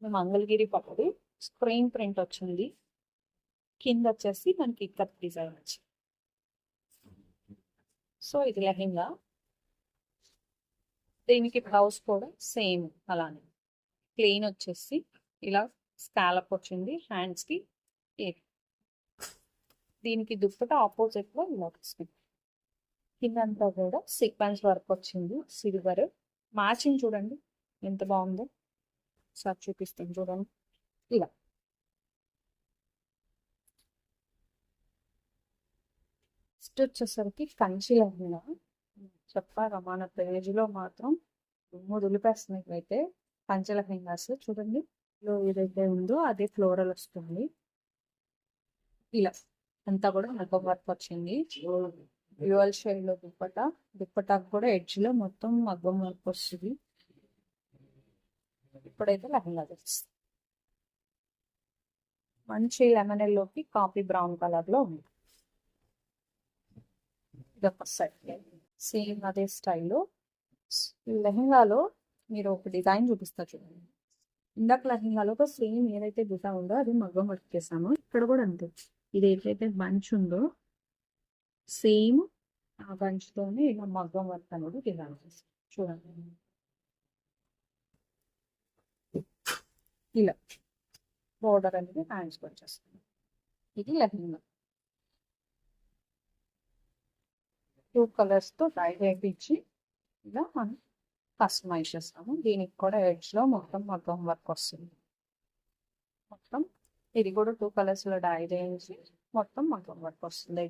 మంగళగిరి పట్టు screen print వచ్చింది. కింద వచ్చేసి మనకి ఇక్కత్ డిజైన్ వచ్చింది. సో ఇది లెహెంగా. దీనికి బ్లౌజ్ కూడా సేమ్ అలానే ప్లెయిన్ వచ్చేసి ఇలా స్కాలప్ వచ్చింది హ్యాండ్స్ కి. దీనికి దుప్పట ఆపోజిట్ లో ఇలా వస్తుంది. కిందంతా కూడా సీక్వెన్స్ వర్క్ వచ్చింది సిల్వర్. మ్యాచింగ్ చూడండి ఎంత బాగుందో. సార్ చూపిస్తాను చూడండి. ఇలా నెక్స్ట్ వచ్చేసరికి కంచి లెహంగా. చెప్పారా మన పేజీలో మాత్రం దుమ్ము దులిపేస్తున్నాయి. అయితే కంచి లెహంగాస్ చూడండి. ఏదైతే ఉందో అదే ఫ్లోరల్ వస్తుంది. ఇలా అంతా కూడా మగ్గం వర్క్ వచ్చింది. డ్యూయల్ షేడ్ లో దుప్పటాకు కూడా ఎడ్జ్ లో మొత్తం మగ్గం వర్క్ వస్తుంది. ఇప్పుడైతే లెహంగా తెస్తుంది. మంచి లెమన్ ఎల్లోకి కాఫీ బ్రౌన్ కలర్ లో ఉంది. ఇదొక సెట్ సేమ్ అదే స్టైల్లో. లెహంగాలో మీరు ఒక డిజైన్ చూపిస్తా చూడండి. ఇందాక లెహంగాలో ఒక సేమ్ ఏదైతే డిజైన్ ఉందో అది మగ్గం వర్క్ చేసాము. ఇక్కడ కూడా అంతే. ఇది ఏదైతే బంచ్ ఉందో సేమ్ ఆ బంచ్ తోనే ఇలా మగ్గం వర్క్ అనేది డిజైన్ చేస్తాం చూడండి. ఇలా బోర్డర్ అనేది హ్యాండ్స్ వచ్చేస్తుంది. ఇది లెహంగా 2 కలర్స్ తో డై వేయించి ఇలా మనం కస్టమైజ్ చేస్తాము. దీనికి కూడా ఎడ్జ్ లో మొత్తం మగ్గం వర్క్ వస్తుంది. మొత్తం ఇది కూడా 2 కలర్స్ లో డై చేయించి మొత్తం మగ్గం వర్క్ వస్తుంది.